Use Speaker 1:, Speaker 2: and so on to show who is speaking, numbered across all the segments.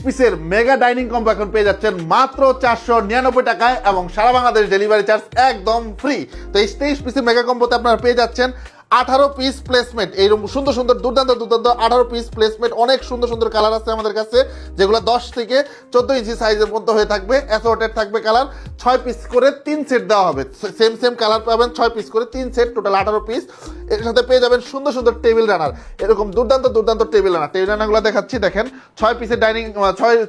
Speaker 1: পিসের mega dining combo এখন পেয়ে যাচ্ছেন মাত্র 499 টাকায় এবং সারা বাংলাদেশ ডেলিভারি চার্জ একদম ফ্রি। তো এই 23 পিসের মেগা কম্বোতে আপনারা পেয়ে যাচ্ছেন 18 পিস প্লেসমেন্ট, এইরকম সুন্দর সুন্দর দুর্দান্ত 18 পিস প্লেসমেন্ট। অনেক সুন্দর সুন্দর কালার আছে আমাদের কাছে, যেগুলো 10 থেকে 14 ইঞ্চি সাইজের মধ্যে হয়ে থাকবে। অ্যাসর্টেড থাকবে কালার, 6 পিস করে 3 সেট দেওয়া হবে। সেম কালার পাবেন, 6 পিস করে 3 সেট, টোটাল 18 পিস। এর সাথে পেয়ে যাবেন সুন্দর সুন্দর টেবিল রানার, এরকম দুর্দান্ত টেবিল রানারগুলো দেখাচ্ছি। দেখেন 6 পিসের ডাইনিং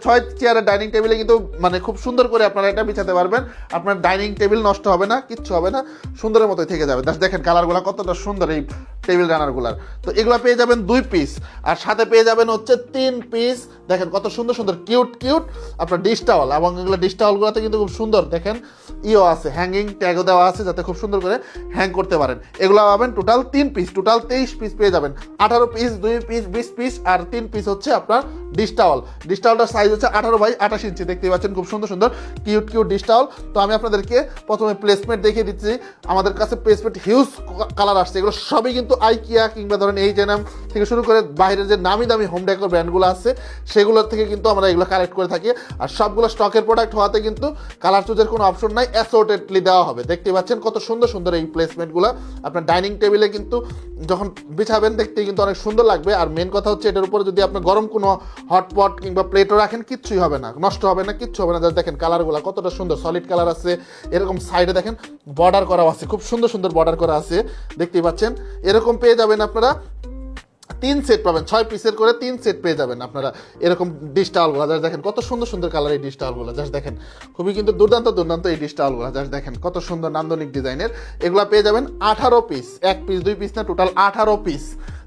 Speaker 1: 6 চেয়ারের ডাইনিং টেবিলে কিন্তু মানে খুব সুন্দর করে আপনারা এটা বিছাতে পারবেন। আপনার ডাইনিং টেবিল নষ্ট হবে না, কিচ্ছু হবে না, সুন্দরের মতোই থেকে যাবে। দেখেন কালারগুলো কতটা সুন্দর এই টেবিল রানারগুলার। তো এগুলো পেয়ে যাবেন 2 পিস, আর সাথে পেয়ে যাবেন হচ্ছে 3 পিস। দেখেন কত সুন্দর সুন্দর কিউট আপনার ডিশ টাওয়াল, এবং এগুলো ডিশ টাওয়ালগুলোতে কিন্তু খুব সুন্দর দেখেন ইও আছে, হ্যাঙ্গিং ট্যাগও দেওয়া আছে যাতে খুব সুন্দর করে হ্যাং করতে পারেন। এগুলো পাবেন টোটাল 3 পিস, টোটাল 23 পিস পেয়ে যাবেন। 18 পিস, 2 পিস 20 পিস, আর 3 পিস হচ্ছে আপনার ডিশ টাওয়াল। ডিশ টাওয়ালটার সাইজ হচ্ছে 18 বাই 28 ইঞ্চি। দেখতে পাচ্ছেন খুব সুন্দর সুন্দর কিউট ডিশ টাওয়াল। তো আমি আপনাদেরকে প্রথমে প্লেসমেন্ট দেখিয়ে দিচ্ছি। আমাদের কাছে প্লেসমেন্ট হিউজ কালার আসছে, এগুলো সবই কিন্তু আইকিয়া কিংবা ধরেন H&M থেকে শুরু করে বাইরের যে নামি দামি হোম ডেকোর ব্র্যান্ডগুলো আছে সেগুলোর থেকে কিন্তু আমরা এগুলো কালেক্ট করে থাকি। আর সবগুলো স্টকের প্রোডাক্ট হওয়াতে কিন্তু কালার চুজের কোনো অপশন নাই, অ্যাসর্টেডলি দেওয়া হবে। দেখতে পাচ্ছেন কত সুন্দর সুন্দর এই প্লেসমেন্টগুলো আপনার ডাইনিং টেবিলে কিন্তু যখন বিছাবেন দেখতে কিন্তু অনেক সুন্দর লাগবে। আর মেন কথা হচ্ছে এটার উপরে যদি আপনি গরম কোনো হটপট কিংবা প্লেটও রাখেন কিচ্ছুই হবে না, নষ্ট হবে না, কিচ্ছু হবে না। দেখেন কালারগুলো কতটা সুন্দর, সলিড কালার আছে। এরকম সাইডে দেখেন বর্ডার করা আছে, খুব সুন্দর সুন্দর বর্ডার করা আছে, দেখতেই পাচ্ছেন। এরকম পেয়ে যাবেন আপনারা 3 সেট পাবেন, 6 পিসের করে 3 সেট পেয়ে যাবেন আপনারা। এরকম ডিশ টাওয়ালগুলো জাস্ট দেখেন কত সুন্দর সুন্দর কালার এই ডিশ টাওয়ালগুলো, জাস্ট দেখেন খুবই কিন্তু দুর্দান্ত এই ডিশ টাওয়ালগুলো, জাস্ট দেখেন কত সুন্দর নান্দনিক ডিজাইনের। এগুলো পেয়ে যাবেন 18 পিস, 1 পিস 2 পিস না, টোটাল 18 পিস,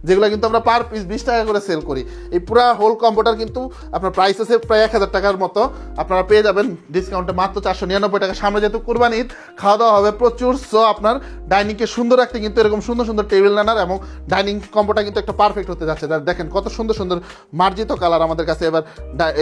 Speaker 1: যেগুলো কিন্তু আমরা পার পিস 20 টাকা করে সেল করি। এই পুরা হোল কম্বোটার কিন্তু আপনার প্রাইস আছে প্রায় 1000 টাকার মতো। আপনারা পেয়ে যাবেন ডিসকাউন্টে মাত্র 499 টাকা। সামনে যেহেতু কুরবানি ঈদ, খাওয়া দাওয়া হবে প্রচুর, সো আপনার ডাইনিংকে সুন্দর রাখতে কিন্তু এরকম সুন্দর সুন্দর টেবিল রানার এবং ডাইনিং কম্বোটা কিন্তু একটা পারফেক্ট হতে যাচ্ছে। দেখেন কত সুন্দর সুন্দর মার্জিত কালার আমাদের কাছে এবার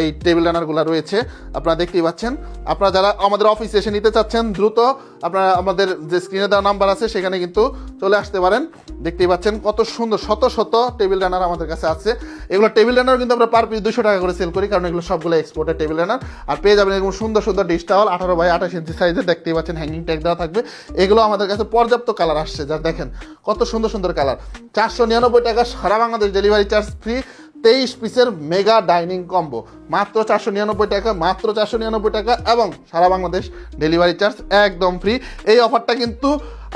Speaker 1: এই টেবিল রানারগুলো রয়েছে, আপনারা দেখতেই পাচ্ছেন। আপনারা যারা আমাদের অফিসে এসে নিতে চাচ্ছেন দ্রুত আপনারা আমাদের যে স্ক্রিনে দেওয়া নাম্বার আছে সেখানে কিন্তু চলে আসতে পারেন। দেখতেই পাচ্ছেন কত সুন্দর শত টেবিল রানার আমাদের কাছে আছে। এগুলো টেবিল রানার কিন্তু আমরা পার পিস 200 টাকা করে সেল করি, কারণ এগুলো সবগুলো এক্সপোর্টের টেবিল রানার। আর পেয়ে যাবেন এরকম সুন্দর সুন্দর ডিশ টাওয়াল 18 বাই 28 ইঞ্চি সাইজে, দেখতেই পাচ্ছেন হ্যাঙ্গিং ট্যাগ দেওয়া থাকবে। এগুলো আমাদের কাছে পর্যাপ্ত কালার আসছে, যা দেখেন কত সুন্দর সুন্দর কালার। 499 টাকা, সারা বাংলাদেশ ডেলিভারি চার্জ ফ্রি। 23 পিসের মেগা ডাইনিং কম্বো মাত্র 499 টাকা, মাত্র 499 টাকা, এবং সারা বাংলাদেশ ডেলিভারি চার্জ একদম ফ্রি। এই অফারটা কিন্তু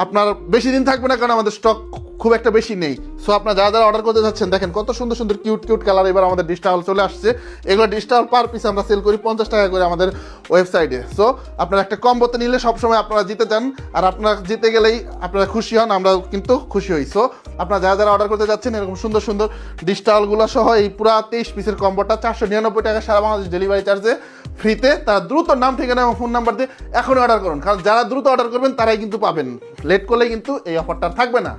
Speaker 1: আপনার বেশি দিন থাকবে না, কারণ আমাদের স্টক খুব একটা বেশি নেই। সো আপনারা যারা অর্ডার করতে যাচ্ছেন দেখেন কত সুন্দর সুন্দর কিউট কালার এবার আমাদের ডিশ টাওয়াল চলে আসছে। এগুলো ডিশ টাওয়াল পার পিস আমরা সেল করি 50 টাকা করে আমাদের ওয়েবসাইটে। সো আপনারা একটা কম্বোতে নিলে সবসময় আপনারা জিতে যান, আর আপনারা জিতে গেলেই আপনারা খুশি হন, আমরা কিন্তু খুশি হই। সো আপনারা যারা অর্ডার করতে যাচ্ছেন এরকম সুন্দর সুন্দর ডিশ টাওয়ালগুলো সহ এই পুরো 23 পিসের কম্বোটা 499 টাকা সারা বাংলাদেশ ডেলিভারি চার্জে ফ্রিতে। তারা দ্রুত নাম ঠিকানা এবং ফোন নাম্বার দিয়ে এখনই অর্ডার করুন, কারণ যারা দ্রুত অর্ডার করবেন তারাই কিন্তু পাবেন, লেট করলে কিন্তু এই অফারটা থাকবে না।